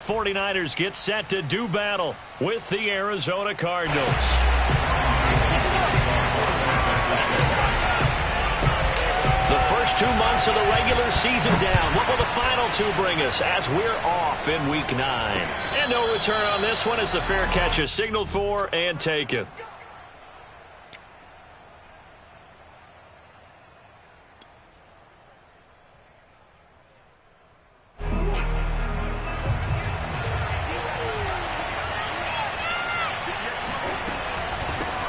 49ers get set to do battle with the Arizona Cardinals. The first 2 months of the regular season down. What will the final 2 bring us as we're off in Week 9? And no return on this one as the fair catch is signaled for and taken.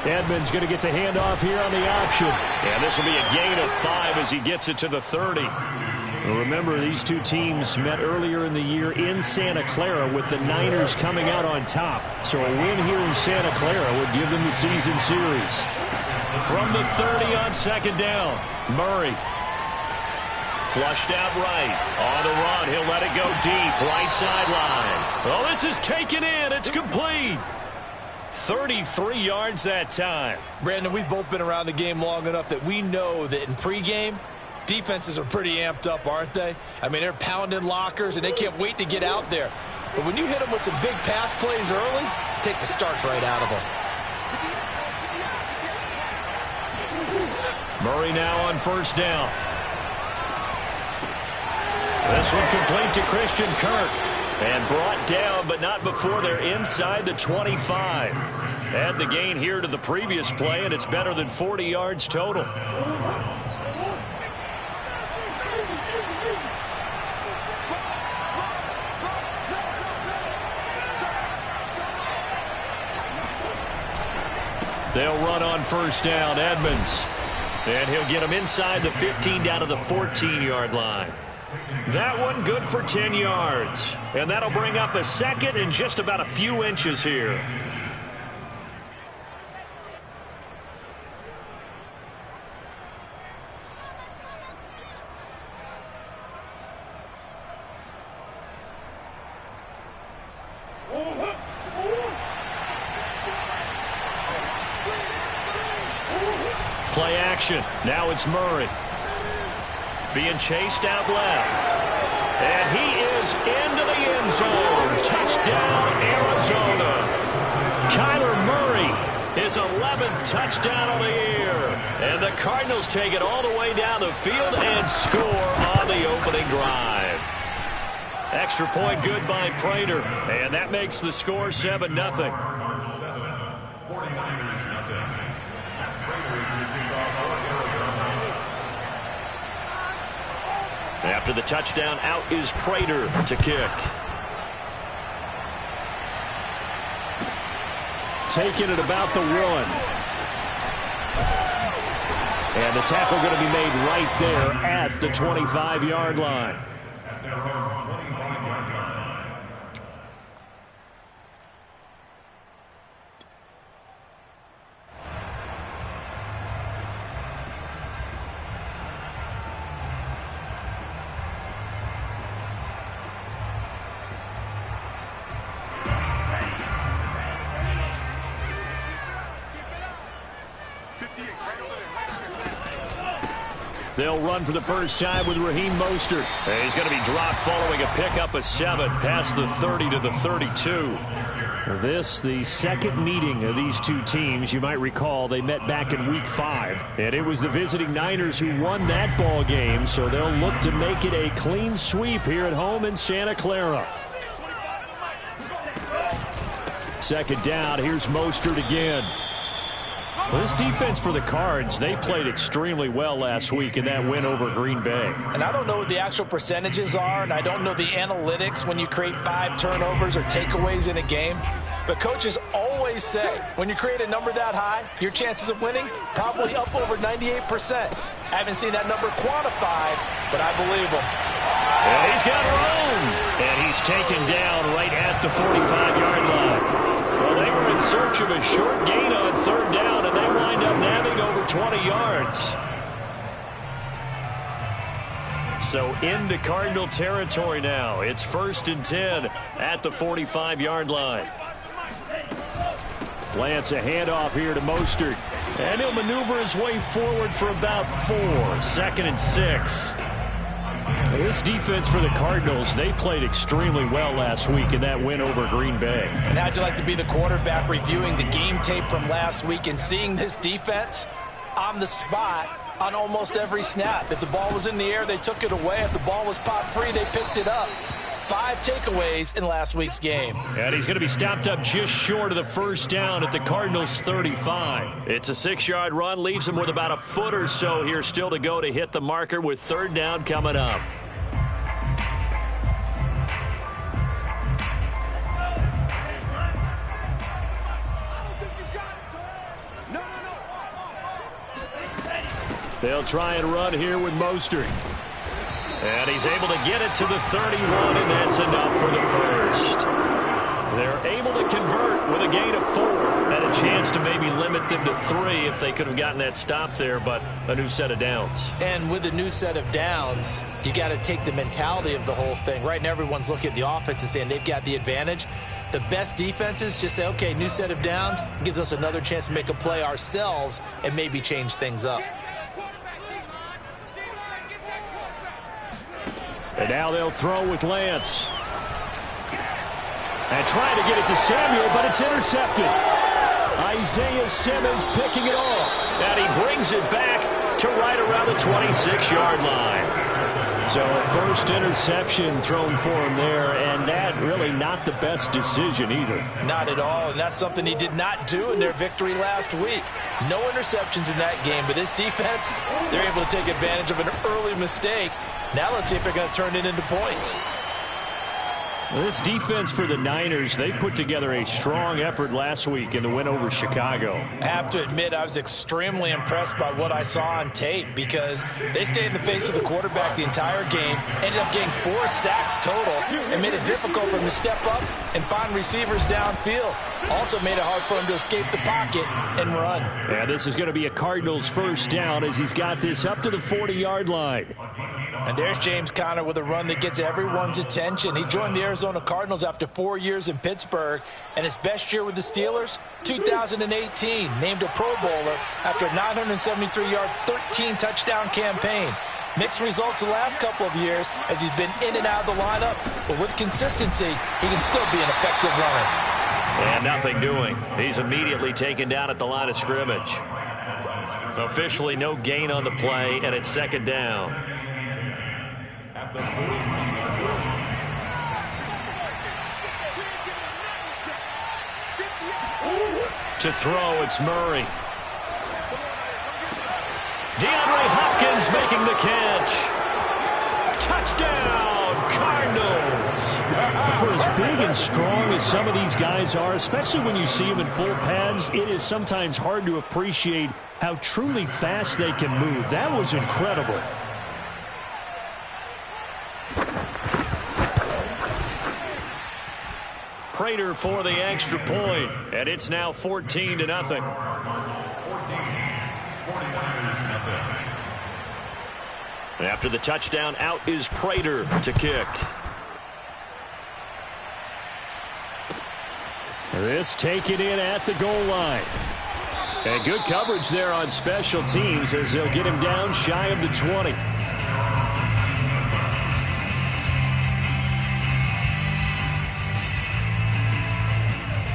Edmonds going to get the handoff here on the option. And this will be a gain of 5 as he gets it to the 30. Well, remember, these two teams met earlier in the year in Santa Clara with the Niners coming out on top. So a win here in Santa Clara would give them the season series. From the 30 on second down, Murray. Flushed out right. On the run, he'll let it go deep. Right sideline. Well, this is taken in. It's complete. 33 yards that time. Brandon, we've both been around the game long enough that we know that in pregame, defenses are pretty amped up, aren't they? I mean, they're pounding lockers, and they can't wait to get out there. But when you hit them with some big pass plays early, it takes the starch right out of them. Murray now on first down. This one complete to Christian Kirk. And brought down, but not before they're inside the 25. Add the gain here to the previous play, and it's better than 40 yards total. They'll run on first down, Edmonds. And he'll get him inside the 15 down to the 14-yard line. That one good for 10 yards. And that'll bring up a second in just about a few inches here. Play action. Now it's Murray. Being chased out left. And he is into the end zone. Touchdown, Arizona. Kyler Murray, his 11th touchdown on the year. And the Cardinals take it all the way down the field and score on the opening drive. Extra point good by Prater. And that makes the score 7-0. 49ers nothing. Prater to kick off Arizona. After the touchdown, out is Prater to kick. Taking it about the 1. And the tackle going to be made right there at the 25-yard line. At their own 25-yard line. They'll run for the first time with Raheem Mostert. And he's going to be dropped following a pickup of 7 past the 30 to the 32. This, the second meeting of these two teams. You might recall they met back in Week 5. And it was the visiting Niners who won that ball game. So they'll look to make it a clean sweep here at home in Santa Clara. Second down. Here's Mostert again. Well, this defense for the Cards, they played extremely well last week in that win over Green Bay. And I don't know what the actual percentages are, and I don't know the analytics when you create 5 turnovers or takeaways in a game. But coaches always say, when you create a number that high, your chances of winning probably up over 98%. I haven't seen that number quantified, but I believe him. And he's got room. And he's taken down right at the 45-yard line. Well, they were in search of a short gain on third down, and they wind up nabbing over 20 yards. So into Cardinal territory now. It's 1st and 10 at the 45-yard line. Lance, a handoff here to Mostert. And he'll maneuver his way forward for about 4. 2nd and 6. This defense for the Cardinals, they played extremely well last week in that win over Green Bay. And how'd you like to be the quarterback reviewing the game tape from last week and seeing this defense on the spot on almost every snap? If the ball was in the air, they took it away. If the ball was popped free, they picked it up. 5 takeaways in last week's game. And he's going to be stopped up just short of the first down at the Cardinals' 35. It's a 6-yard run, leaves him with about a foot or so here still to go to hit the marker with 3rd down coming up. They'll try and run here with Mostert. And he's able to get it to the 31, and that's enough for the first. They're able to convert with a gain of 4. And a chance to maybe limit them to 3 if they could have gotten that stop there, but a new set of downs. And with a new set of downs, you got to take the mentality of the whole thing. Right now, everyone's looking at the offense and saying they've got the advantage. The best defenses just say, okay, new set of downs, gives us another chance to make a play ourselves and maybe change things up. And now they'll throw with Lance. And trying to get it to Samuel, but it's intercepted. Isaiah Simmons picking it off. And he brings it back to right around the 26-yard line. So first interception thrown for him there, and that really not the best decision either. Not at all, and that's something he did not do in their victory last week. No interceptions in that game, but this defense, they're able to take advantage of an early mistake. Now let's see if they're going to turn it into points. This defense for the Niners, they put together a strong effort last week in the win over Chicago. I have to admit, I was extremely impressed by what I saw on tape because they stayed in the face of the quarterback the entire game, ended up getting 4 sacks total, and made it difficult for him to step up and find receivers downfield. Also made it hard for him to escape the pocket and run. Yeah, this is going to be a Cardinals first down as he's got this up to the 40-yard line. And there's James Conner with a run that gets everyone's attention. He joined the Arizona Cardinals after 4 years in Pittsburgh, and his best year with the Steelers, 2018, named a Pro Bowler after a 973-yard, 13-touchdown campaign. Mixed results the last couple of years as he's been in and out of the lineup, but with consistency, he can still be an effective runner. And nothing doing. He's immediately taken down at the line of scrimmage. Officially no gain on the play, and it's 2nd down. To throw, it's Murray. DeAndre Hopkins making the catch. Touchdown, Cardinals. For as big and strong as some of these guys are, especially when you see them in full pads, it is sometimes hard to appreciate how truly fast they can move. That was incredible. Prater for the extra point, and it's now 14-0. And after the touchdown, out is Prater to kick. This taken in at the goal line. And good coverage there on special teams as they'll get him down shy of the 20.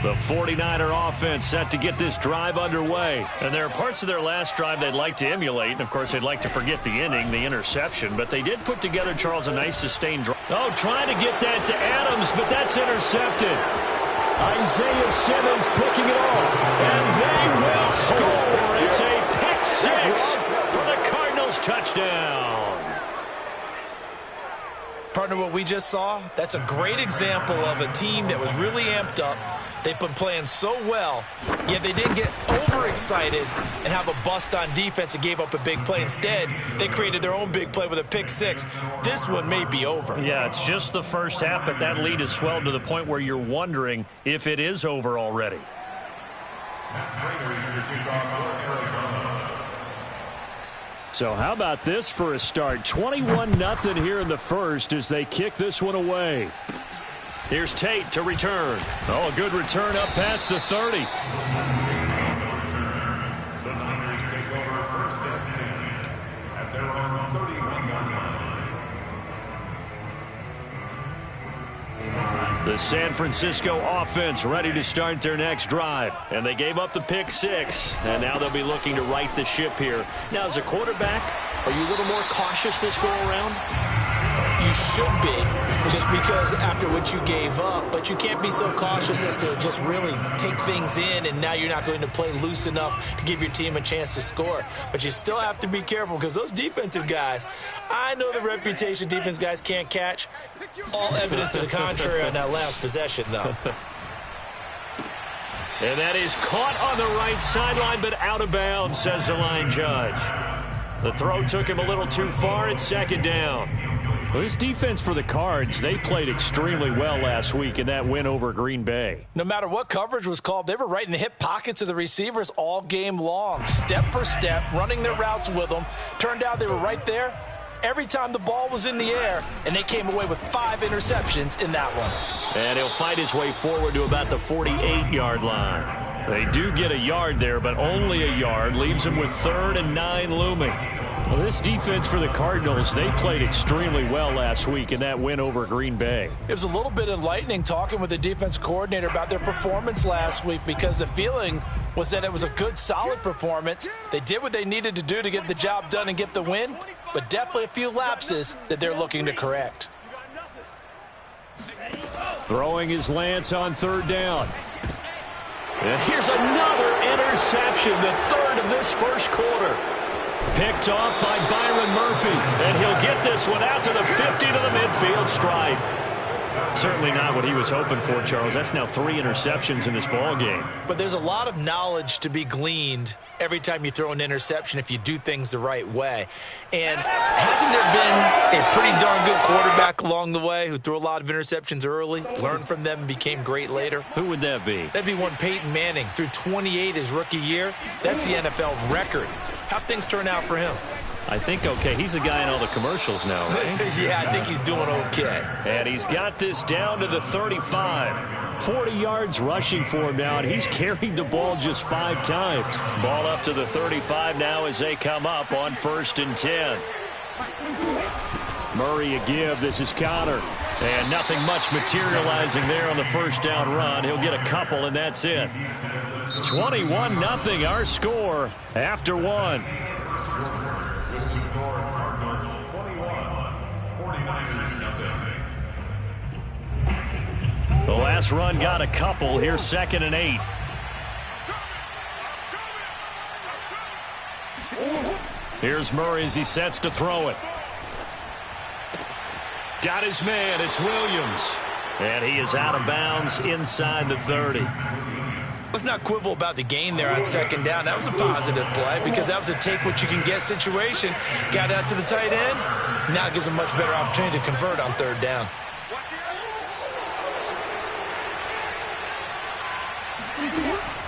The 49er offense set to get this drive underway. And there are parts of their last drive they'd like to emulate. And, of course, they'd like to forget the ending, the interception. But they did put together, Charles, a nice sustained drive. Oh, trying to get that to Adams, but that's intercepted. Isaiah Simmons picking it off. And they will score. It's a pick 6 for the Cardinals touchdown. Partner, what we just saw, that's a great example of a team that was really amped up. They've been playing so well, yet they didn't get overexcited and have a bust on defense and gave up a big play. Instead, they created their own big play with a pick 6. This one may be over. Yeah, it's just the first half, but that lead has swelled to the point where you're wondering if it is over already. So how about this for a start? 21-0 here in the first as they kick this one away. Here's Tate to return. Oh, a good return up past the 30. The Niners take over 1st and 10 at their own 31-yard line. The San Francisco offense ready to start their next drive. And they gave up the pick 6. And now they'll be looking to right the ship here. Now, as a quarterback, are you a little more cautious this go around? You should be, just because after what you gave up. But you can't be so cautious as to just really take things in, and now you're not going to play loose enough to give your team a chance to score. But you still have to be careful, because those defensive guys, I know the reputation defense guys can't catch. All evidence to the contrary on that last possession, though. And that is caught on the right sideline, but out of bounds, says the line judge. The throw took him a little too far. It's second down. Well, this defense for the Cards, they played extremely well last week in that win over Green Bay. No matter what coverage was called, they were right in the hip pockets of the receivers all game long, step for step, running their routes with them. Turned out they were right there every time the ball was in the air, and they came away with 5 interceptions in that one. And he'll fight his way forward to about the 48-yard line. They do get a yard there, but only a yard. Leaves them with 3rd and 9 looming. Well, this defense for the Cardinals, they played extremely well last week in that win over Green Bay. It was a little bit enlightening talking with the defense coordinator about their performance last week, because the feeling was that it was a good, solid performance. They did what they needed to do to get the job done and get the win, but definitely a few lapses that they're looking to correct. Throwing his Lance on 3rd down. And here's another interception, the 3rd of this first quarter. Picked off by Byron Murphy, and he'll get this one out to the 50 to the midfield stripe. Certainly not what he was hoping for, Charles. That's now 3 interceptions in this ball game. But there's a lot of knowledge to be gleaned every time you throw an interception if you do things the right way. And hasn't there been a pretty darn good quarterback along the way who threw a lot of interceptions early, learned from them, and became great later? Who would that be? That'd be one Peyton Manning. Threw 28 his rookie year. That's the NFL record. How'd things turn out for him? I think okay. He's the guy in all the commercials now, right? Yeah, I think he's doing okay. And he's got this down to the 35. 40 yards rushing for him now, and he's carried the ball just 5 times. Ball up to the 35 now as they come up on 1st and 10. Murray a give. This is Connor. And nothing much materializing there on the first down run. He'll get a couple, and that's it. 21-0 our score after 1. The last run got a couple. Here's 2nd and 8. Here's Murray as he sets to throw it. Got his man. It's Williams. And he is out of bounds inside the 30. Let's not quibble about the gain there on 2nd down. That was a positive play, because that was a take-what-you-can-get situation. Got out to the tight end. Now it gives him a much better opportunity to convert on 3rd down.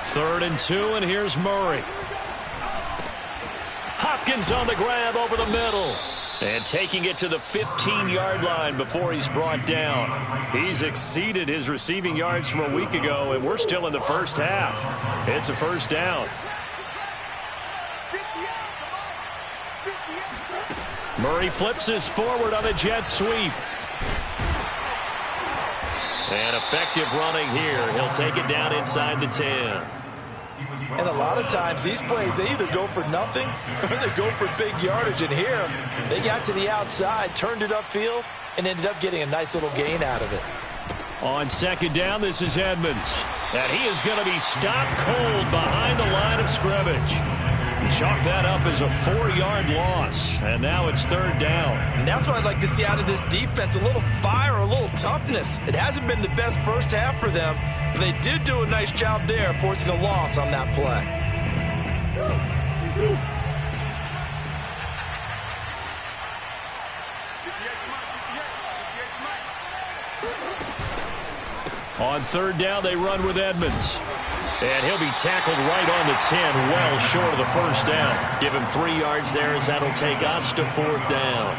Third and 2, and here's Murray. Hopkins on the grab over the middle. And taking it to the 15-yard line before he's brought down. He's exceeded his receiving yards from a week ago, and we're still in the first half. It's a 1st down. Murray flips this forward on a jet sweep. And effective running here. He'll take it down inside the 10. And a lot of times these plays, they either go for nothing or they go for big yardage. And here, they got to the outside, turned it upfield, and ended up getting a nice little gain out of it. On 2nd down, this is Edmonds. And he is going to be stopped cold behind the line of scrimmage. Chalk that up as a 4-yard loss. And now it's 3rd down. And that's what I'd like to see out of this defense, a little fire, a little toughness. It hasn't been the best first half for them, but they did do a nice job there, forcing a loss on that play. On 3rd down, they run with Edmonds. And he'll be tackled right on the 10, well short of the first down. Give him 3 yards there, as that'll take us to 4th down.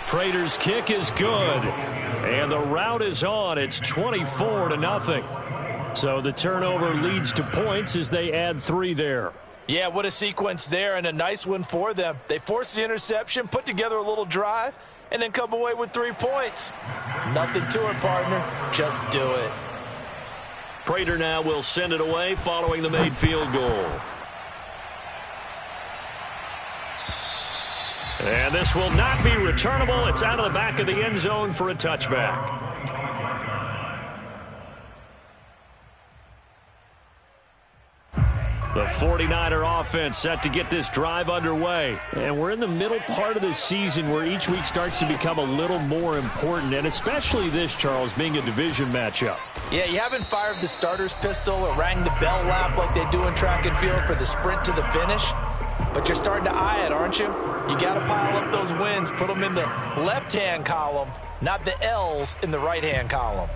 Prater's kick is good. And the route is on. It's 24-0. So the turnover leads to points as they add 3 there. Yeah, what a sequence there, and a nice one for them. They forced the interception, put together a little drive, and then come away with 3 points. Nothing to it, partner. Just do it. Prater now will send it away following the made field goal. And this will not be returnable. It's out of the back of the end zone for a touchback. The 49er offense set to get this drive underway. And we're in the middle part of the season where each week starts to become a little more important, and especially this, Charles, being a division matchup. Yeah, you haven't fired the starter's pistol or rang the bell lap like they do in track and field for the sprint to the finish, but you're starting to eye it, aren't you? You got to pile up those wins, put them in the left-hand column, not the L's in the right-hand column.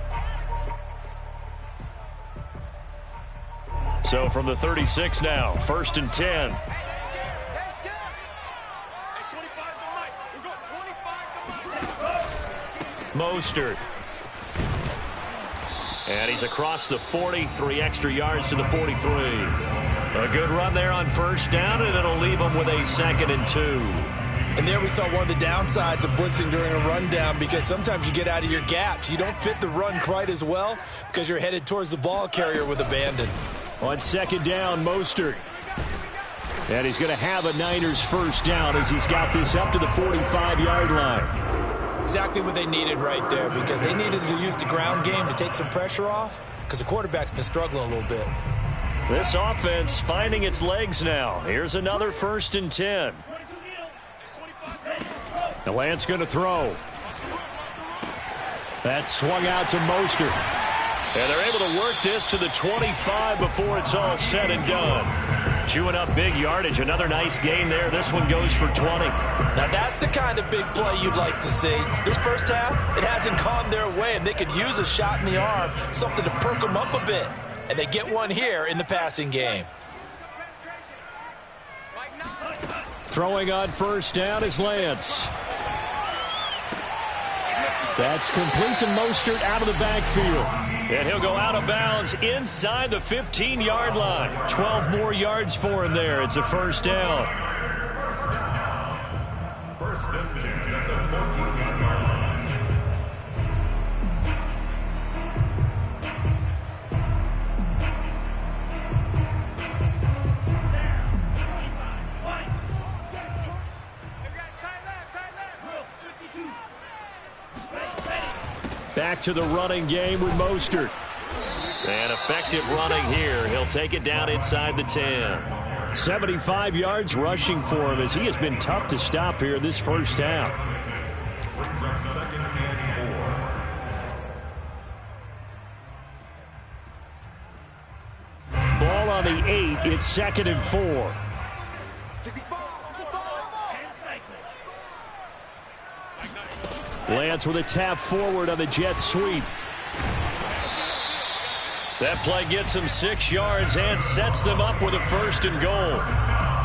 So from the 36 now, 1st and 10. Mostert. And he's across the 40, 3 extra yards to the 43. A good run there on 1st down, and it'll leave him with a 2nd and 2. And there we saw one of the downsides of blitzing during a rundown, because sometimes you get out of your gaps. You don't fit the run quite as well because you're headed towards the ball carrier with abandon. On 2nd down, Mostert. And he's going to have a Niners 1st down as he's got this up to the 45-yard line. Exactly what they needed right there, because they needed to use the ground game to take some pressure off, because the quarterback's been struggling a little bit. This offense finding its legs now. Here's another 1st and 10. The Lance going to throw. That's swung out to Mostert. And they're able to work this to the 25 before it's all said and done. Chewing up big yardage. Another nice gain there. This one goes for 20. Now that's the kind of big play you'd like to see. This first half, it hasn't gone their way, and they could use a shot in the arm, something to perk them up a bit. And they get one here in the passing game. Throwing on 1st down is Lance. That's complete to Mostert out of the backfield. And he'll go out of bounds inside the 15-yard line. 12 more yards for him there. It's a 1st down. 1st and 10 at the 14-yard line. Back to the running game with Mostert. And effective running here. He'll take it down inside the 10. 75 yards rushing for him as he has been tough to stop here this first half. Brings up 2nd and 4. Ball on the 8. It's 2nd and 4. Lance with a tap forward on the jet sweep. That play gets him 6 yards and sets them up with a 1st and goal.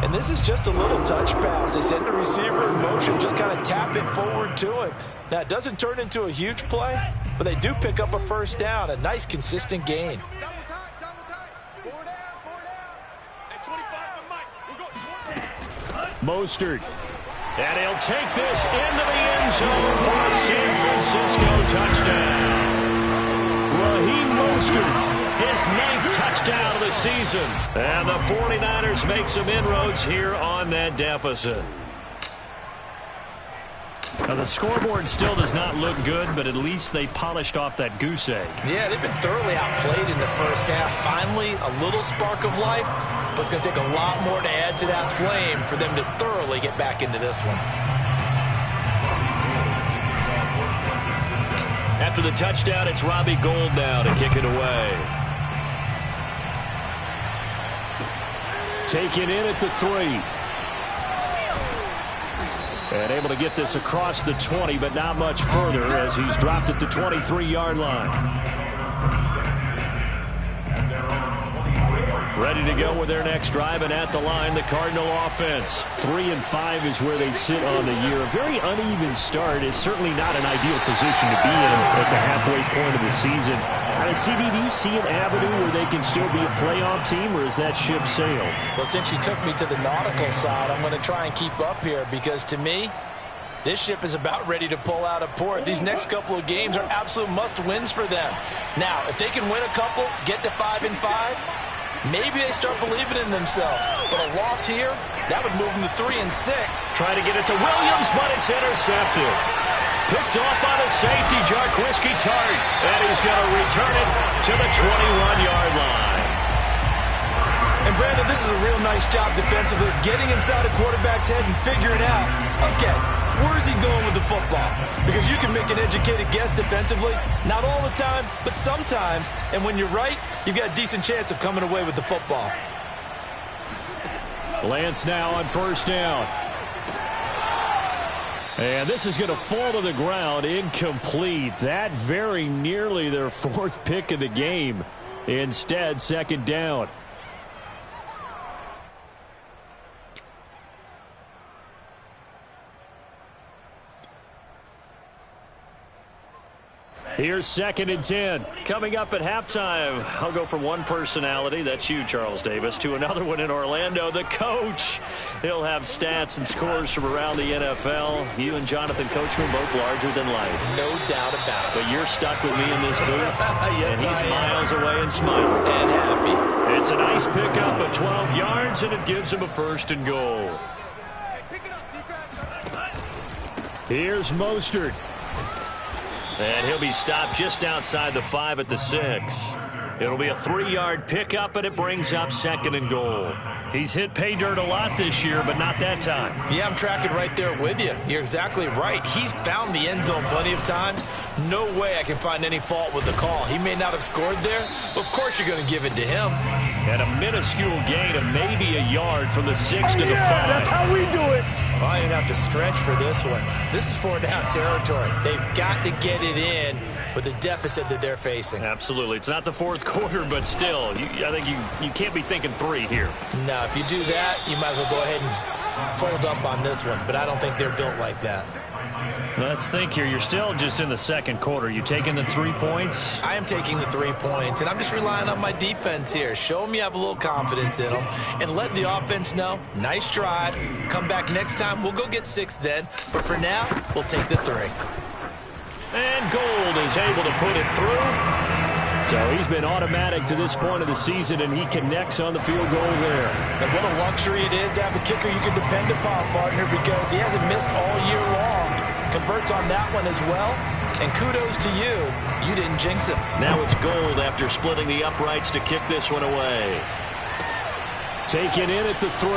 And this is just a little touch pass. They send the receiver in motion, just kind of tap it forward to him. Now, it doesn't turn into a huge play, but they do pick up a 1st down, a nice, consistent gain. Mostert. And he'll take this into the end zone for a San Francisco touchdown. Raheem Mostert. His 9th touchdown of the season. And the 49ers make some inroads here on that deficit. Now, the scoreboard still does not look good, but at least they polished off that goose egg. Yeah, they've been thoroughly outplayed in the first half. Finally, a little spark of life, but it's going to take a lot more to add to that flame for them to thoroughly get back into this one. After the touchdown, it's Robbie Gould now to kick it away. Taken in at the 3. And able to get this across the 20, but not much further as he's dropped at the 23-yard line. Ready to go with their next drive, and at the line, the Cardinal offense. 3-5 is where they sit on the year. A very uneven start is certainly not an ideal position to be in at the halfway point of the season. CD, do you see an avenue where they can still be a playoff team, or is that ship sailed? Well, since you took me to the nautical side, I'm going to try and keep up here because, to me, this ship is about ready to pull out of port. These next couple of games are absolute must-wins for them. Now, if they can win a couple, get to 5-5, maybe they start believing in themselves. But a loss here, that would move them to 3-6. Trying to get it to Williams, but it's intercepted. Picked off by the safety, Jarquiski Tart. And he's going to return it to the 21-yard line. And, Brandon, this is a real nice job defensively, getting inside a quarterback's head and figuring out, okay, where's he going with the football? Because you can make an educated guess defensively. Not all the time, but sometimes. And when you're right, you've got a decent chance of coming away with the football. Lance now on first down. And this is going to fall to the ground, incomplete. That very nearly their fourth pick of the game. Instead, second down. Here's 2nd and 10. Coming up at halftime, I'll go from one personality, that's you, Charles Davis, to another one in Orlando, the coach. He'll have stats and scores from around the NFL. You and Jonathan Coachman both larger than life. No doubt about it. But you're stuck with me in this booth, yes, and he's miles away and smiling. And happy. It's a nice pickup of 12 yards, and it gives him a 1st and goal. Here's Mostert. And he'll be stopped just outside the 5 at the 6. It'll be a 3-yard pickup, and it brings up 2nd and goal. He's hit pay dirt a lot this year, but not that time. Yeah, I'm tracking right there with you. You're exactly right. He's found the end zone plenty of times. No way I can find any fault with the call. He may not have scored there, but of course you're going to give it to him. And a minuscule gain of maybe a yard from the 6 to the 5. That's how we do it. Well, I didn't have to stretch for this one. This is 4-down territory. They've got to get it in with the deficit that they're facing. Absolutely. It's not the 4th quarter, but still, I think you can't be thinking 3 here. No, if you do that, you might as well go ahead and fold up on this one. But I don't think they're built like that. Let's think here. You're still just in the 2nd quarter. You taking the 3 points? I am taking the 3 points, and I'm just relying on my defense here. Show them you have a little confidence in them, and let the offense know, nice drive. Come back next time. We'll go get 6 then. But for now, we'll take the 3. And Gold is able to put it through. So he's been automatic to this point of the season, and he connects on the field goal there. And what a luxury it is to have a kicker you can depend upon, partner, because he hasn't missed all year long. Converts on that one as well. And kudos to you. You didn't jinx him. Now it's Gold after splitting the uprights to kick this one away. Taken in at the 3.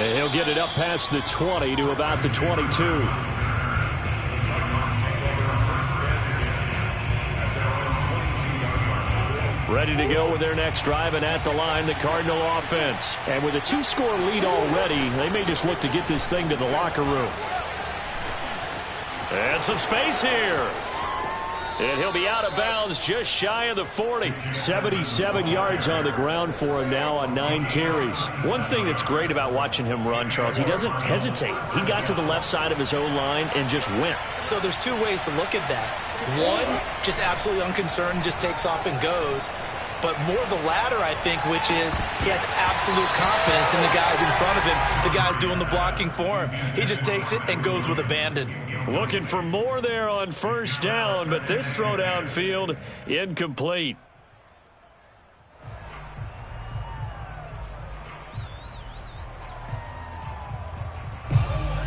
And he'll get it up past the 20 to about the 22. Ready to go with their next drive, and at the line, the Cardinal offense. And with a 2-score lead already, they may just look to get this thing to the locker room. And some space here. And he'll be out of bounds just shy of the 40. 77 yards on the ground for him now on 9 carries. One thing that's great about watching him run, Charles, he doesn't hesitate. He got to the left side of his O-line and just went. So there's 2 ways to look at that. One, just absolutely unconcerned, just takes off and goes. But more the latter, I think, which is he has absolute confidence in the guys in front of him, the guys doing the blocking for him. He just takes it and goes with abandon. Looking for more there on first down, but this throw downfield incomplete.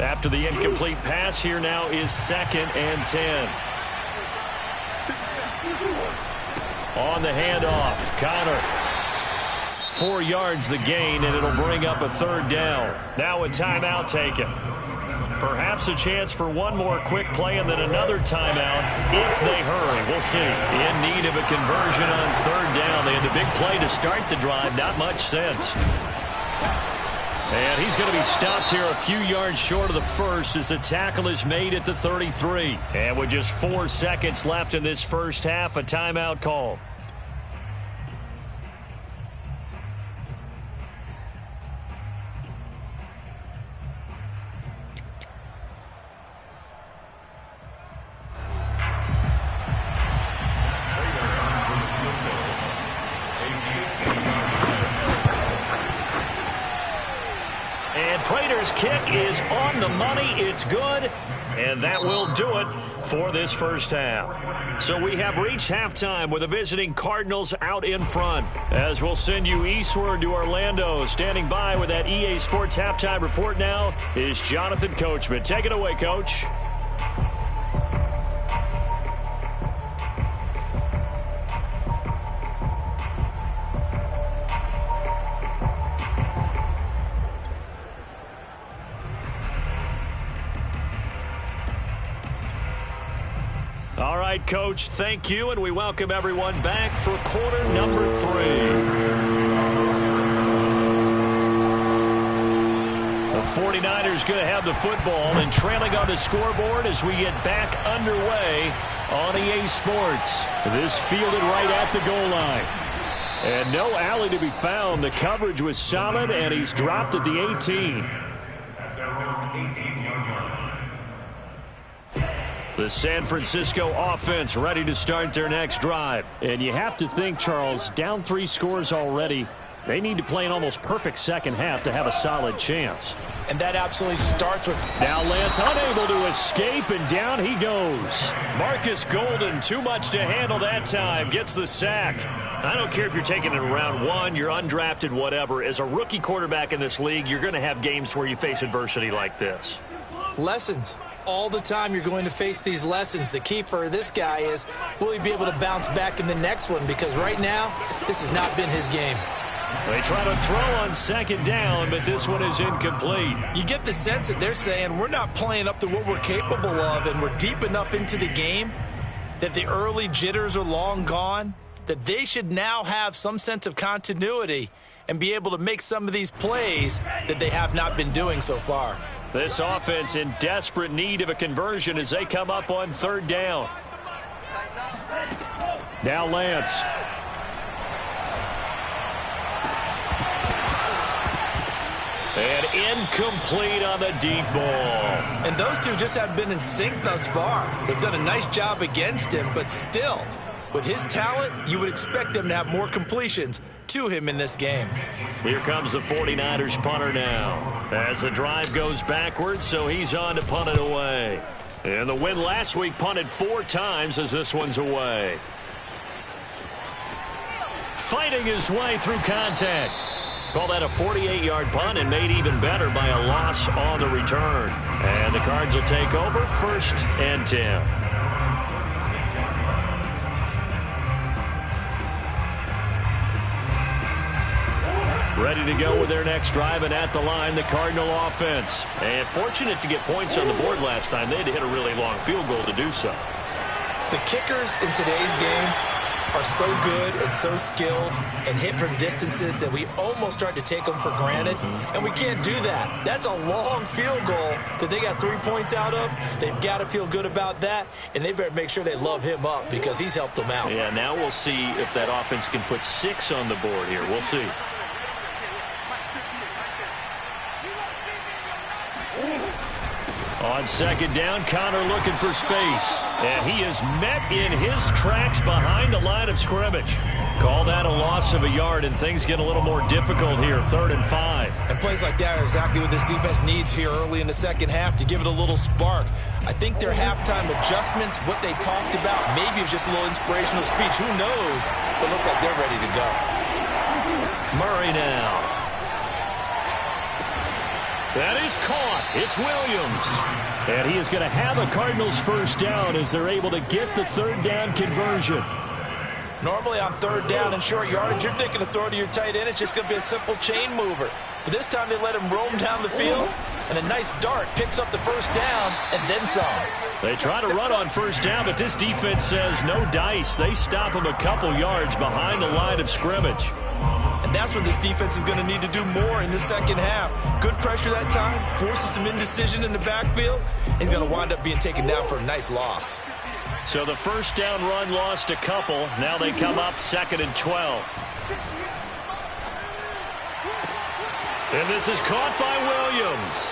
After the incomplete pass, here now is 2nd and 10. On the handoff, Connor. 4 yards the gain, and it'll bring up a 3rd down. Now a timeout taken. Perhaps a chance for one more quick play and then another timeout if they hurry. We'll see. In need of a conversion on 3rd down. They had the big play to start the drive. Not much sense. And he's going to be stopped here a few yards short of the 1st as the tackle is made at the 33. And with just 4 seconds left in this first half, a timeout call. And Prater's kick is on the money. It's good. And that will do it for this first half. So we have reached halftime with the visiting Cardinals out in front. As we'll send you eastward to Orlando. Standing by with that EA Sports halftime report now is Jonathan Coachman. Take it away, Coach. All right, Coach, thank you, and we welcome everyone back for quarter number 3. The 49ers going to have the football and trailing on the scoreboard as we get back underway on EA Sports. This fielded right at the goal line. And no alley to be found. The coverage was solid, and he's dropped at the 18. At their own 18-yard line. The San Francisco offense ready to start their next drive. And you have to think, Charles, down 3 scores already. They need to play an almost perfect second half to have a solid chance. And that absolutely starts with... Now Lance unable to escape, and down he goes. Marcus Golden, too much to handle that time, gets the sack. I don't care if you're taking it in round 1, you're undrafted, whatever. As a rookie quarterback in this league, you're going to have games where you face adversity like this. Lessons. All the time you're going to face these lessons. The key for this guy is, will he be able to bounce back in the next one? Because right now, this has not been his game. They try to throw on second down, but this one is incomplete. You get the sense that they're saying we're not playing up to what we're capable of, and we're deep enough into the game that the early jitters are long gone, that they should now have some sense of continuity and be able to make some of these plays that they have not been doing so far. This offense in desperate need of a conversion as they come up on third down. Now Lance. And incomplete on the deep ball. And those two just haven't been in sync thus far. They've done a nice job against him, but still, with his talent, you would expect them to have more completions to him in this game. Here comes the 49ers punter now. As the drive goes backwards, so he's on to punt it away. And the win last week punted 4 times as this one's away. Fighting his way through contact. Call that a 48-yard punt and made even better by a loss on the return. And the Cards will take over 1st and 10. Ready to go with their next drive, and at the line, the Cardinal offense. And fortunate to get points on the board last time. They had to hit a really long field goal to do so. The kickers in today's game are so good and so skilled and hit from distances that we almost start to take them for granted, and we can't do that. That's a long field goal that they got 3 points out of. They've got to feel good about that, and they better make sure they love him up because he's helped them out. Yeah, now we'll see if that offense can put 6 on the board here. We'll see. On second down, Connor looking for space. And he is met in his tracks behind the line of scrimmage. Call that a loss of a yard, and things get a little more difficult here, 3rd and 5. And plays like that are exactly what this defense needs here early in the second half to give it a little spark. I think their halftime adjustments, what they talked about, maybe it was just a little inspirational speech. Who knows? But it looks like they're ready to go. Murray now. That is caught. It's Williams. And he is going to have a Cardinals first down as they're able to get the 3rd down conversion. Normally on 3rd down and short yardage, you're thinking to throw to your tight end. It's just going to be a simple chain mover. But this time they let him roam down the field, and a nice dart picks up the first down and then some. They try to run on first down, but this defense says no dice. They stop him a couple yards behind the line of scrimmage. And that's what this defense is going to need to do more in the second half. Good pressure that time, forces some indecision in the backfield. He's going to wind up being taken down for a nice loss. So the first down run lost a couple. Now they come up 2nd and 12. And this is caught by Williams.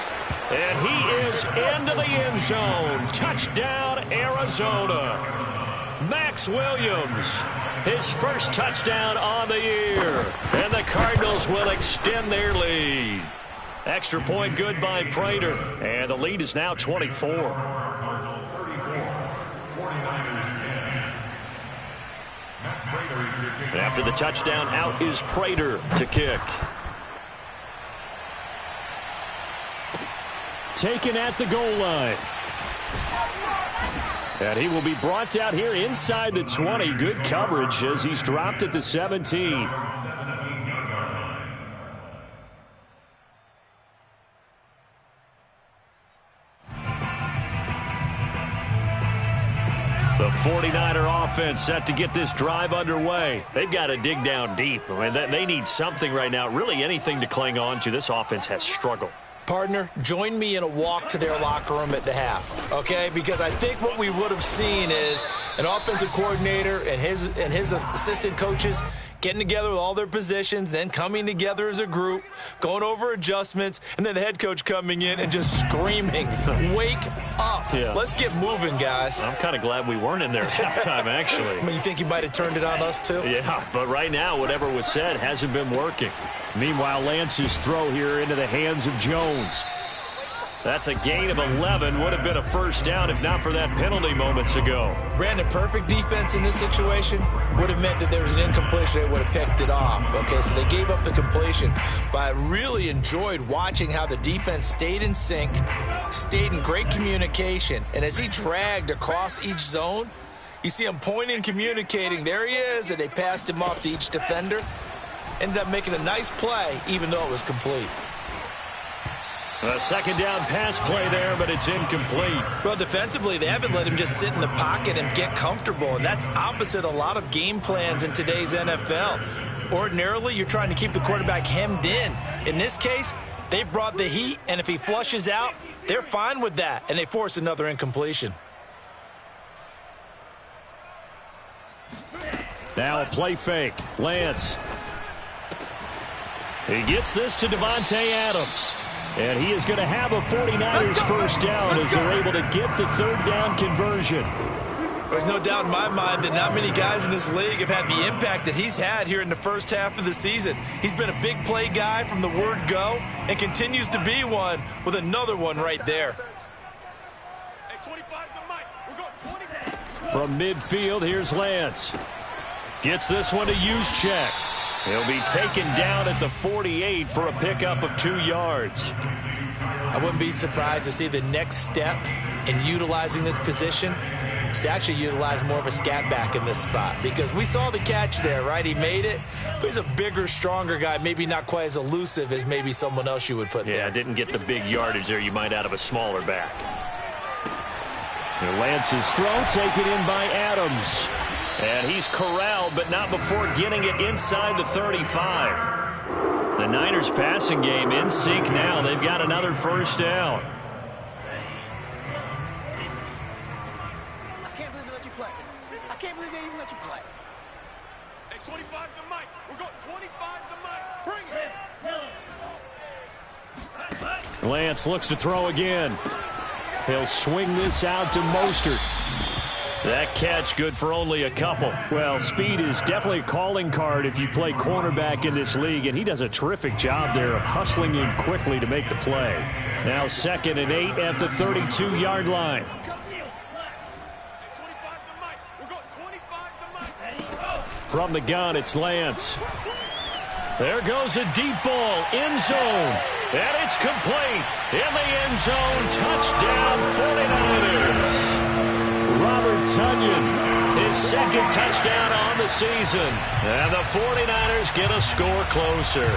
And he is into the end zone. Touchdown, Arizona. Max Williams, his first touchdown on the year. And the Cardinals will extend their lead. Extra point good by Prater. And the lead is now 24. 49ers 10. After the touchdown, out is Prater to kick. Taken at the goal line. And he will be brought out here inside the 20. Good coverage as he's dropped at the 17. The 49er offense set to get this drive underway. They've got to dig down deep. I mean, they need something right now, really anything to cling on to. This offense has struggled. Partner, join me in a walk to their locker room at the half, okay? Because I think what we would have seen is an offensive coordinator and his assistant coaches getting together with all their positions, then coming together as a group, going over adjustments, and then the head coach coming in and just screaming, wake up. Yeah. Let's get moving, guys. I'm kind of glad we weren't in there at halftime, actually. I mean, you think you might have turned it on us, too? Yeah, but right now, whatever was said hasn't been working. Meanwhile, Lance's throw here into the hands of Jones. That's a gain of 11. Would have been a first down if not for that penalty moments ago. Brandon, perfect defense in this situation would have meant that there was an incompletion. They would have picked it off. Okay, so they gave up the completion. But I really enjoyed watching how the defense stayed in sync, stayed in great communication. And as he dragged across each zone, you see him pointing, communicating. There he is, and they passed him off to each defender. Ended up making a nice play, even though it was complete. A second down pass play there, but it's incomplete. Well, defensively, they haven't let him just sit in the pocket and get comfortable, and that's opposite a lot of game plans in today's NFL. Ordinarily, you're trying to keep the quarterback hemmed in. In this case, they brought the heat, and if he flushes out, they're fine with that, and they force another incompletion. Now a play fake. Lance. He gets this to Davante Adams. And he is going to have a 49ers first down as they're able to get the third down conversion. There's no doubt in my mind that not many guys in this league have had the impact that he's had here in the first half of the season. He's been a big play guy from the word go and continues to be one with another one right there. From midfield, here's Lance. Gets this one to Juszczyk. He'll be taken down at the 48 for a pickup of 2 yards. I wouldn't be surprised to see the next step in utilizing this position is to actually utilize more of a scat back in this spot, because we saw the catch there, right? He made it, but he's a bigger, stronger guy, maybe not quite as elusive as maybe someone else you would put there. Yeah, didn't get the big yardage there you might out of a smaller back. And Lance's throw taken in by Adams. And he's corralled, but not before getting it inside the 35. The Niners passing game in sync now. They've got another first down. I can't believe they let you play. I can't believe they even let you play. Hey, 25 to Mike. We're going 25 to Mike. Bring it. Lance looks to throw again. He'll swing this out to Mostert. That catch good for only a couple. Well, speed is definitely a calling card if you play cornerback in this league, and he does a terrific job there of hustling in quickly to make the play. Now 2nd and 8 at the 32-yard line. From the gun, it's Lance. There goes a deep ball, end zone, and it's complete. In the end zone, touchdown 49ers. Robert Tonyan, his second touchdown on the season. And the 49ers get a score closer.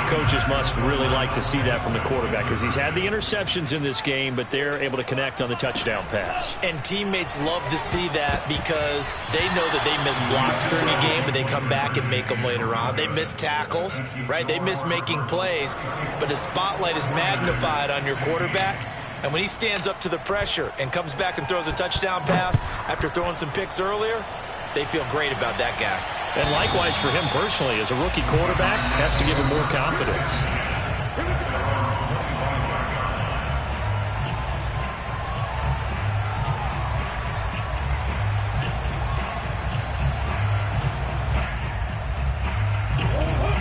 Coaches must really like to see that from the quarterback because he's had the interceptions in this game, but they're able to connect on the touchdown pass. And teammates love to see that because they know that they miss blocks during a game, but they come back and make them later on. They miss tackles, right? They miss making plays, but the spotlight is magnified on your quarterback. And when he stands up to the pressure and comes back and throws a touchdown pass after throwing some picks earlier, they feel great about that guy. And likewise for him personally, as a rookie quarterback, has to give him more confidence.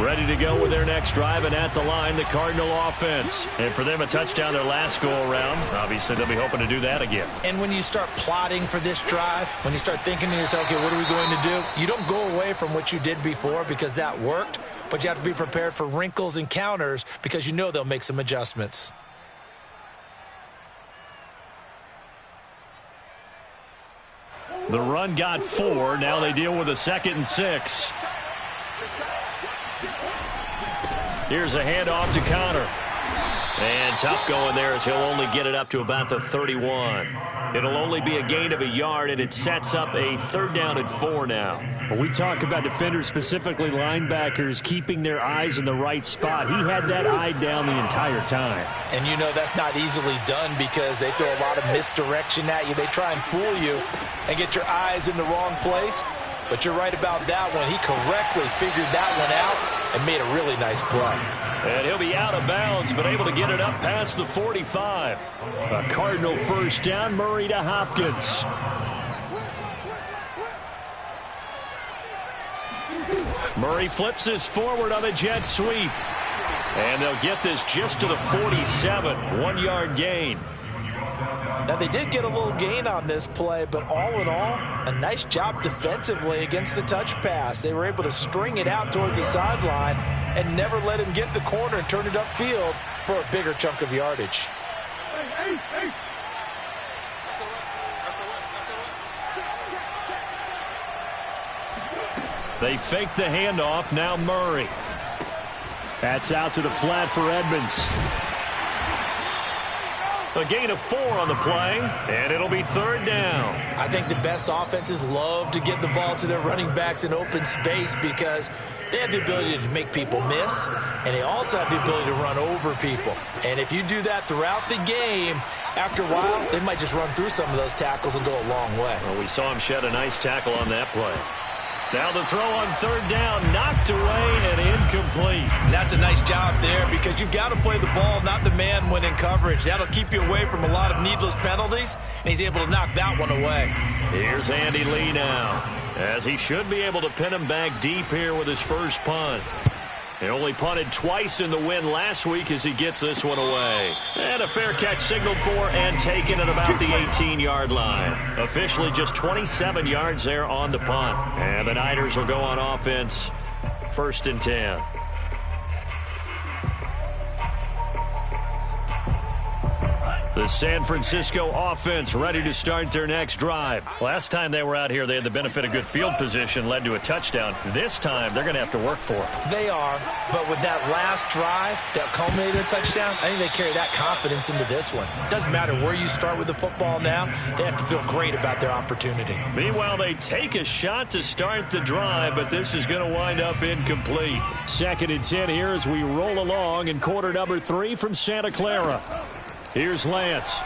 Ready to go with their next drive, and at the line, the Cardinal offense. And for them, a touchdown their last go-around. Obviously, they'll be hoping to do that again. And when you start plotting for this drive, when you start thinking to yourself, okay, what are we going to do? You don't go away from what you did before because that worked, but you have to be prepared for wrinkles and counters because you know they'll make some adjustments. The run got 4. Now they deal with a 2nd and 6. Here's a handoff to Connor. And tough going there as he'll only get it up to about the 31. It'll only be a gain of a yard, and it sets up a 3rd down and 4 now. When we talk about defenders, specifically linebackers, keeping their eyes in the right spot, he had that eye down the entire time. And you know that's not easily done because they throw a lot of misdirection at you. They try and fool you and get your eyes in the wrong place. But you're right about that one. He correctly figured that one out and made a really nice play. And he'll be out of bounds, but able to get it up past the 45. A Cardinal 1st down, Murray to Hopkins. Murray flips this forward on a jet sweep. And they'll get this just to the 47. 1-yard gain. Now, they did get a little gain on this play, but all in all, a nice job defensively against the touch pass. They were able to string it out towards the sideline and never let him get the corner and turn it upfield for a bigger chunk of yardage. They fake the handoff. Now Murray. That's out to the flat for Edmonds. A gain of 4 on the play, and it'll be 3rd down. I think the best offenses love to get the ball to their running backs in open space because they have the ability to make people miss, and they also have the ability to run over people. And if you do that throughout the game, after a while, they might just run through some of those tackles and go a long way. Well, we saw him shed a nice tackle on that play. Now the throw on 3rd down, knocked away and incomplete. And that's a nice job there because you've got to play the ball, not the man when in coverage. That'll keep you away from a lot of needless penalties, and he's able to knock that one away. Here's Andy Lee now, as he should be able to pin him back deep here with his first punt. He only punted twice in the win last week as he gets this one away. And a fair catch signaled for and taken at about the 18-yard line. Officially just 27 yards there on the punt. And the Niners will go on offense, 1st and 10. The San Francisco offense ready to start their next drive. Last time they were out here, they had the benefit of good field position, led to a touchdown. This time, they're going to have to work for it. They are, but with that last drive that culminated in a touchdown, I think they carry that confidence into this one. It doesn't matter where you start with the football now. They have to feel great about their opportunity. Meanwhile, they take a shot to start the drive, but this is going to wind up incomplete. 2nd and 10 here as we roll along in quarter number 3 from Santa Clara. Here's Lance.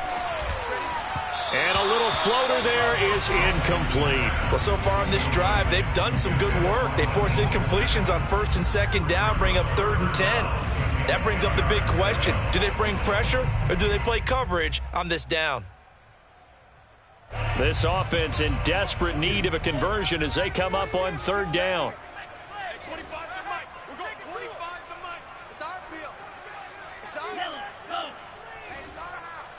And a little floater there is incomplete. Well, so far in this drive, they've done some good work. They force incompletions on 1st and 2nd down, bring up 3rd and 10. That brings up the big question. Do they bring pressure or do they play coverage on this down? This offense in desperate need of a conversion as they come up on 3rd down. Hey, 25 to the mic. We're going 25 to the mic. It's our field. It's our field. Hey, it's our house.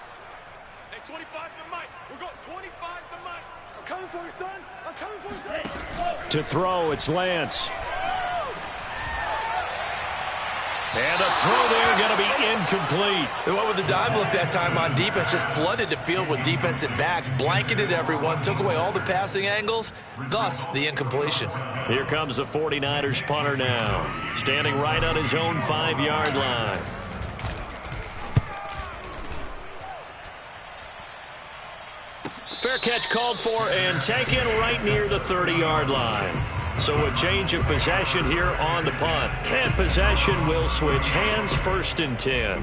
Hey, 25 to the mic. We're going 25 to the mic. I'm coming for you, son. I'm coming for you, son. To throw, it's Lance. And a throw there going to be incomplete. They went with the dime look that time on defense, just flooded the field with defensive backs, blanketed everyone, took away all the passing angles, thus the incompletion. Here comes the 49ers punter now, standing right on his own 5-yard line. Fair catch called for and taken right near the 30-yard line. So a change of possession here on the punt. And possession will switch hands, 1st and 10.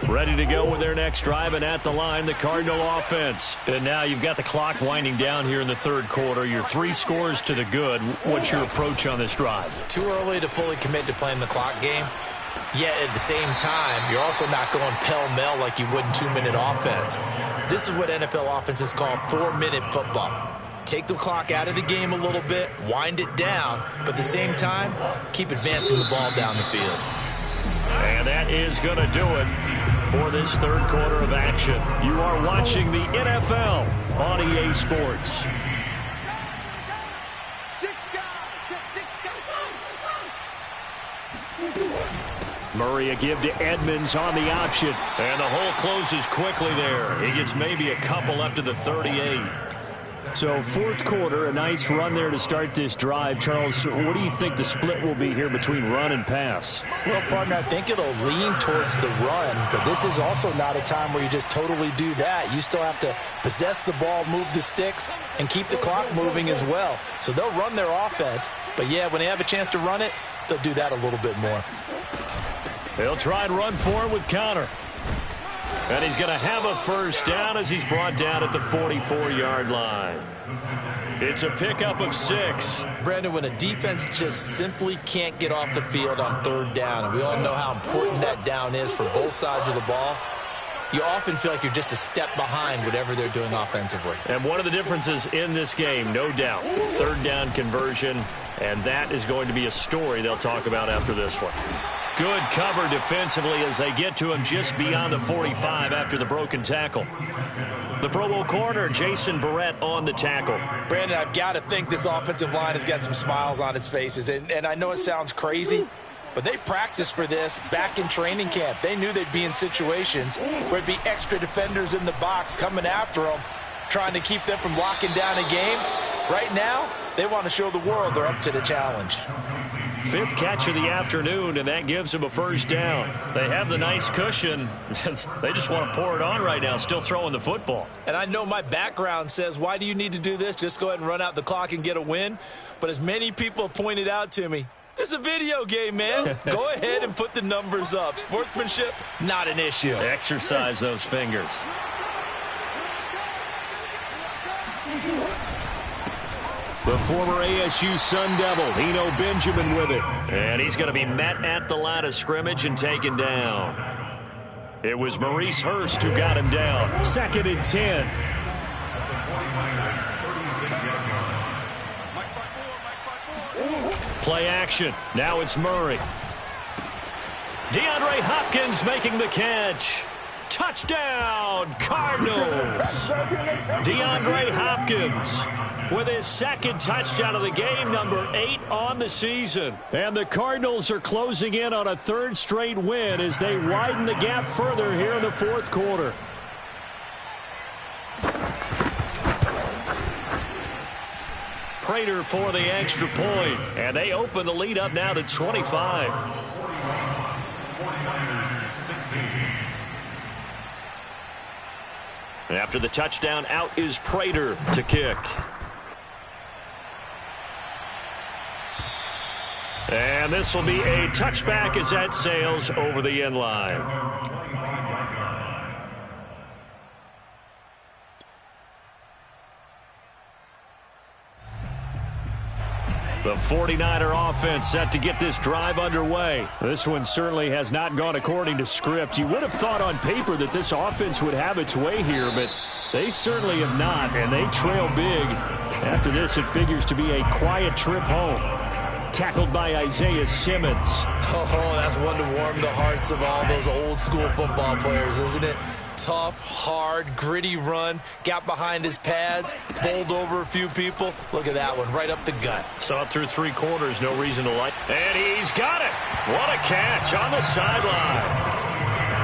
Ready to go with their next drive, and at the line, the Cardinal offense. And now you've got the clock winding down here in the 3rd quarter. You're 3 scores to the good. What's your approach on this drive? Too early to fully commit to playing the clock game. Yet at the same time, you're also not going pell-mell like you would in 2-minute offense. This is what NFL offenses call 4-minute football. Take the clock out of the game a little bit, wind it down, but at the same time, keep advancing the ball down the field. And that is going to do it for this third quarter of action. You are watching the NFL on EA Sports. Murray a give to Edmonds on the option. And the hole closes quickly there. He gets maybe a couple up to the 38. So fourth quarter, a nice run there to start this drive. Charles, what do you think the split will be here between run and pass? Well, partner, I think it'll lean towards the run, but this is also not a time where you just totally do that. You still have to possess the ball, move the sticks, and keep the clock moving as well. So they'll run their offense, but yeah, when they have a chance to run it, they'll do that a little bit more. They'll try and run for it with Connor. And he's going to have a first down as he's brought down at the 44-yard line. It's a pickup of 6. Brandon, when a defense just simply can't get off the field on third down, and we all know how important that down is for both sides of the ball, you often feel like you're just a step behind whatever they're doing offensively. And one of the differences in this game, no doubt, third down conversion, and that is going to be a story they'll talk about after this one. Good cover defensively as they get to him just beyond the 45 after the broken tackle. The Pro Bowl corner, Jason Verrett, on the tackle. Brandon, I've got to think this offensive line has got some smiles on its faces. And I know it sounds crazy, but they practiced for this back in training camp. They knew they'd be in situations where it'd be extra defenders in the box coming after them, trying to keep them from locking down a game. Right now, they want to show the world they're up to the challenge. 5th catch of the afternoon, and that gives them a first down. They have the nice cushion. They just want to pour it on right now, still throwing the football. And I know my background says, why do you need to do this? Just go ahead and run out the clock and get a win. But as many people have pointed out to me, this is a video game, man. Go ahead and put the numbers up. Sportsmanship, not an issue. Exercise those fingers. The former ASU Sun Devil, Eno Benjamin with it. And he's going to be met at the line of scrimmage and taken down. It was Maurice Hurst who got him down. 2nd and 10. Play action. Now it's Murray. DeAndre Hopkins making the catch. Touchdown, Cardinals. DeAndre Hopkins with his 2nd touchdown of the game, number 8 on the season. And the Cardinals are closing in on a 3rd straight win as they widen the gap further here in the 4th quarter. Prater for the extra point, and they open the lead up now to 25. After the touchdown, out is Prater to kick. And this will be a touchback as that sails over the end line. The 49er offense set to get this drive underway. This one certainly has not gone according to script. You would have thought on paper that this offense would have its way here, but they certainly have not, and they trail big. After this, it figures to be a quiet trip home. Tackled by Isaiah Simmons. Oh, that's one to warm the hearts of all those old school football players, isn't it? Tough, hard, gritty run. Got behind his pads, bowled over a few people. Look at that one, right up the gut. Saw it through 3 quarters, no reason to like. And he's got it. What a catch on the sideline.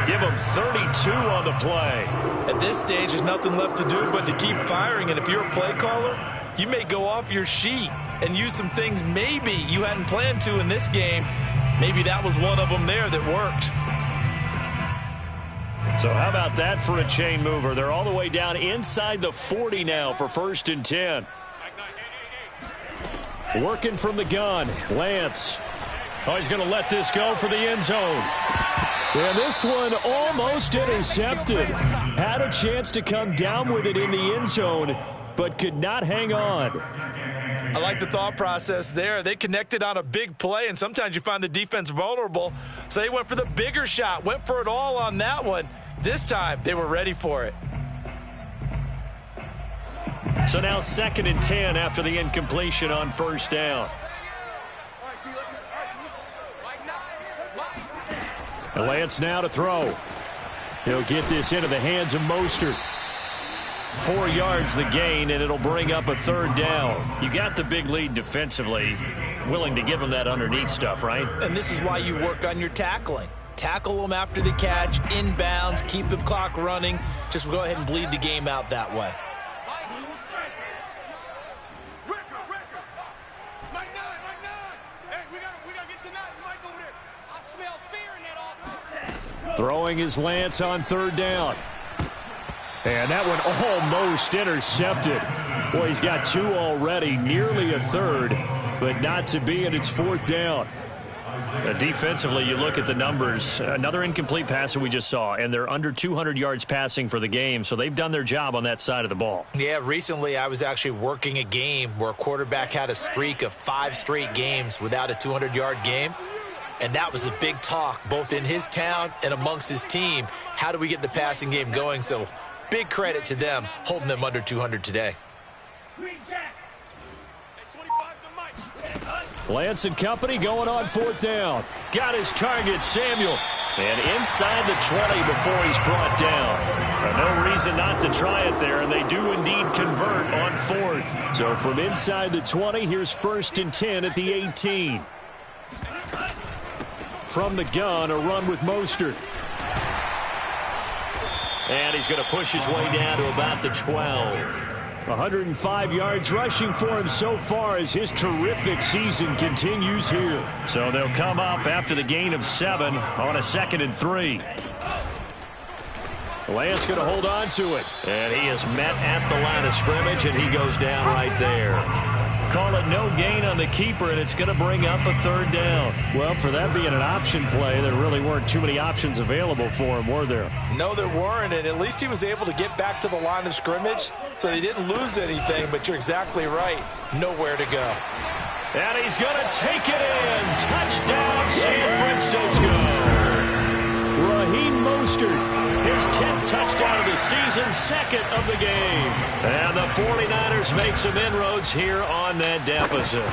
Give him 32 on the play. At this stage, there's nothing left to do but to keep firing. And if you're a play caller, you may go off your sheet and use some things maybe you hadn't planned to in this game. Maybe that was one of them there that worked. So how about that for a chain mover? They're all the way down inside the 40 now for 1st and 10. Working from the gun, Lance. Oh, he's going to let this go for the end zone. And this one almost intercepted. Had a chance to come down with it in the end zone, but could not hang on. I like the thought process there. They connected on a big play, and sometimes you find the defense vulnerable. So they went for the bigger shot, went for it all on that one. This time, they were ready for it. So now 2nd and 10 after the incompletion on first down. Lance now to throw. He'll get this into the hands of Mostert. 4 yards the gain, and it'll bring up a 3rd down. You got the big lead defensively. Willing to give them that underneath stuff, right? And this is why you work on your tackling. Tackle them after the catch, inbounds, keep the clock running. Just go ahead and bleed the game out that way. Throwing his Lance on 3rd down. And that one almost intercepted. Boy, he's got 2 already, nearly a 3rd, but not to be, and it's 4th down. Defensively, you look at the numbers. Another incomplete pass that we just saw, and they're under 200 yards passing for the game, so they've done their job on that side of the ball. Yeah, recently I was actually working a game where a quarterback had a streak of 5 straight games without a 200-yard game. And that was a big talk, both in his town and amongst his team. How do we get the passing game going? So big credit to them, holding them under 200 today. Lance and company going on 4th down. Got his target, Samuel. And inside the 20 before he's brought down. No reason not to try it there, and they do indeed convert on 4th. So from inside the 20, here's 1st and 10 at the 18. From the gun, a run with Mostert. And he's going to push his way down to about the 12. 105 yards rushing for him so far as his terrific season continues here. So they'll come up after the gain of 7 on a 2nd and 3. Lance going to hold on to it. And he is met at the line of scrimmage, and he goes down right there. Call it no gain on the keeper, and it's going to bring up a 3rd down. Well, for that being an option play, there really weren't too many options available for him, were there? No, there weren't, and at least he was able to get back to the line of scrimmage, so he didn't lose anything, but you're exactly right. Nowhere to go. And he's going to take it in. Touchdown, San Francisco. Raheem Mostert. His 10th touchdown of the season, 2nd of the game. And the 49ers make some inroads here on that deficit.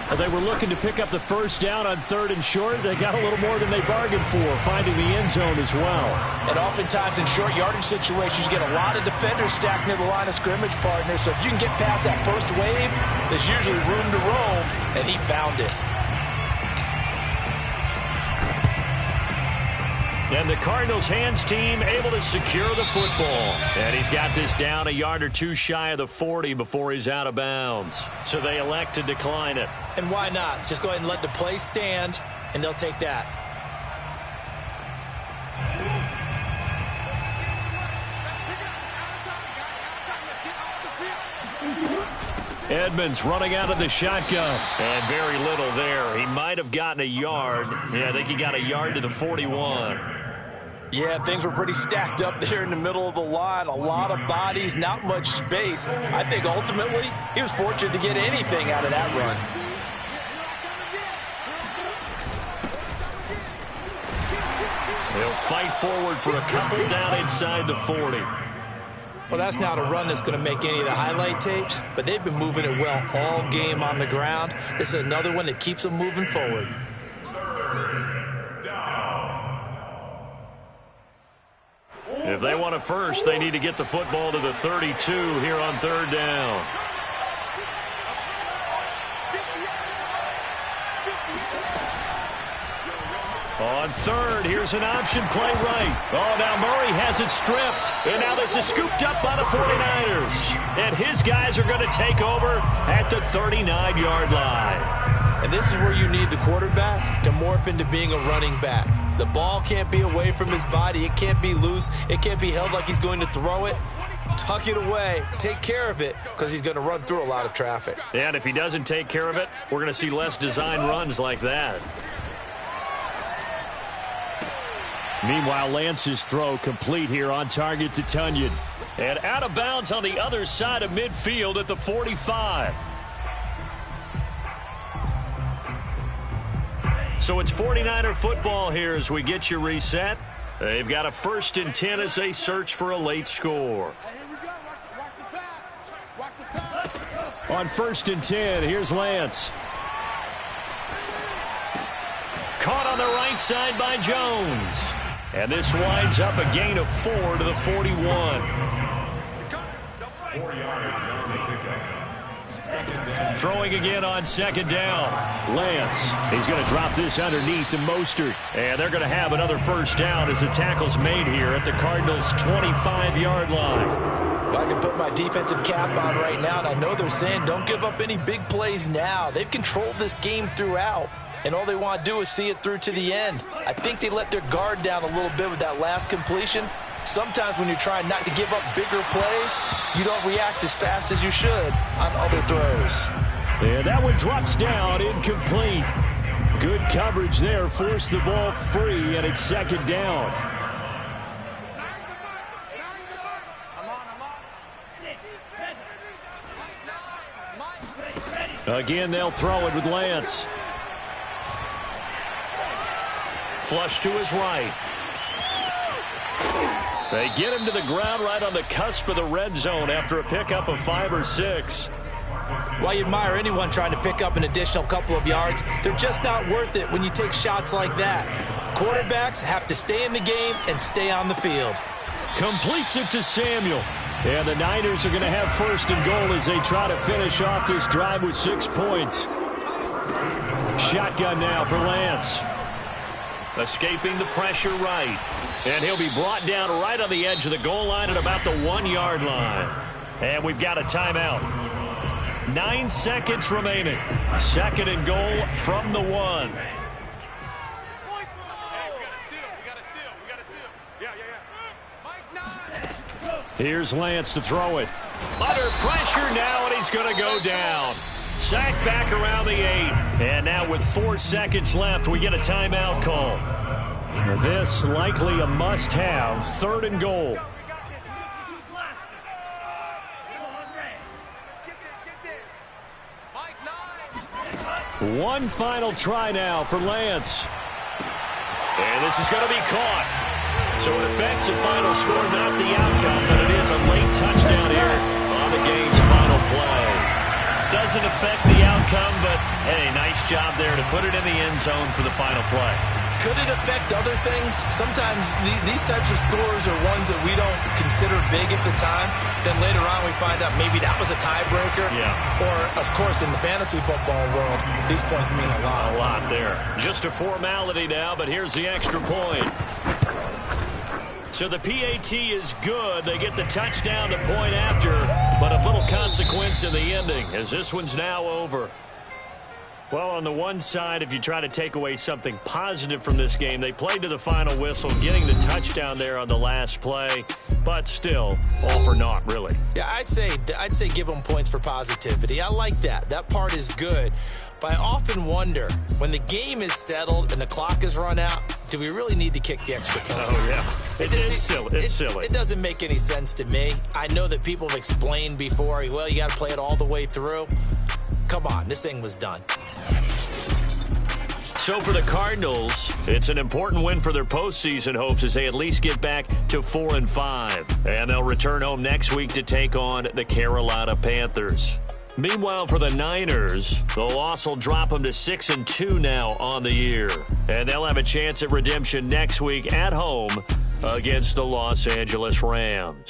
Well, they were looking to pick up the 1st down on 3rd and short. They got a little more than they bargained for, finding the end zone as well. And oftentimes in short yardage situations, you get a lot of defenders stacked near the line of scrimmage, partner. So if you can get past that first wave, there's usually room to roam, and he found it. And the Cardinals' hands team able to secure the football. And he's got this down a yard or 2 shy of the 40 before he's out of bounds. So they elect to decline it. And why not? Just go ahead and let the play stand, and they'll take that. Edmonds running out of the shotgun. And very little there. He might have gotten a yard. Yeah, I think he got a yard to the 41. Yeah, things were pretty stacked up there in the middle of the line. A lot of bodies, not much space. I think ultimately he was fortunate to get anything out of that run. He'll fight forward for a couple down inside the 40. Well, that's not a run that's going to make any of the highlight tapes, but they've been moving it well all game on the ground. This is another one that keeps them moving forward. If they want a first, they need to get the football to the 32 here on 3rd down. On 3rd, here's an option play right. Oh, now Murray has it stripped. And now this is scooped up by the 49ers. And his guys are going to take over at the 39-yard line. And this is where you need the quarterback to morph into being a running back. The ball can't be away from his body. It can't be loose. It can't be held like he's going to throw it. Tuck it away. Take care of it because he's going to run through a lot of traffic. And if he doesn't take care of it, we're going to see less design runs like that. Meanwhile, Lance's throw complete here on target to Tunyon. And out of bounds on the other side of midfield at the 45. So it's 49er football here as we get you reset. They've got a 1st and 10 as they search for a late score. Hey, here we go. Watch the pass. Watch the pass. On 1st and 10, here's Lance. Caught on the right side by Jones. And this winds up a gain of 4 to the 41. 4 yards on the pickup. Throwing again on 2nd down. Lance, he's going to drop this underneath to Mostert. And they're going to have another 1st down as the tackle's made here at the Cardinals' 25-yard line. I can put my defensive cap on right now, and I know they're saying don't give up any big plays now. They've controlled this game throughout, and all they want to do is see it through to the end. I think they let their guard down a little bit with that last completion. Sometimes when you're trying not to give up bigger plays, you don't react as fast as you should on other throws. And that one drops down, incomplete. Good coverage there, forced the ball free, and it's 2nd down. Again, they'll throw it with Lance. Flush to his right. They get him to the ground right on the cusp of the red zone after a pickup of 5 or 6. While you admire anyone trying to pick up an additional couple of yards, they're just not worth it when you take shots like that. Quarterbacks have to stay in the game and stay on the field. Completes it to Samuel. And the Niners are going to have 1st and goal as they try to finish off this drive with 6 points. Shotgun now for Lance. Escaping the pressure right. And he'll be brought down right on the edge of the goal line at about the 1-yard line. And we've got a timeout. 9 seconds remaining. 2nd and goal from the 1. Here's Lance to throw it. Under pressure now, and he's going to go down. Sacked back around the 8. And now with 4 seconds left, we get a timeout call. This likely a must-have. 3rd and goal. One final try now for Lance. And this is going to be caught. So an offensive final score, not the outcome, but it is a late touchdown here on the game's final play. Doesn't affect the outcome, but, hey, nice job there to put it in the end zone for the final play. Could it affect other things? Sometimes these types of scores are ones that we don't consider big at the time. Then later on we find out maybe that was a tiebreaker. Yeah. Or, of course, in the fantasy football world, these points mean a lot. A lot there. Just a formality now, but here's the extra point. So the PAT is good. They get the touchdown, the point after, but of little consequence in the ending as this one's now over. Well, on the one side, if you try to take away something positive from this game, they played to the final whistle, getting the touchdown there on the last play, but still, all for naught, really. Yeah, I'd say give them points for positivity. I like that. That part is good. But I often wonder, when the game is settled and the clock is run out, do we really need to kick the extra point? Oh, yeah. It's silly. It's silly. It doesn't make any sense to me. I know that people have explained before, well, you got to play it all the way through. Come on, this thing was done. So for the Cardinals, it's an important win for their postseason hopes as they at least get back to 4-5. And they'll return home next week to take on the Carolina Panthers. Meanwhile, for the Niners, the loss will drop them to 6-2 now on the year. And they'll have a chance at redemption next week at home against the Los Angeles Rams.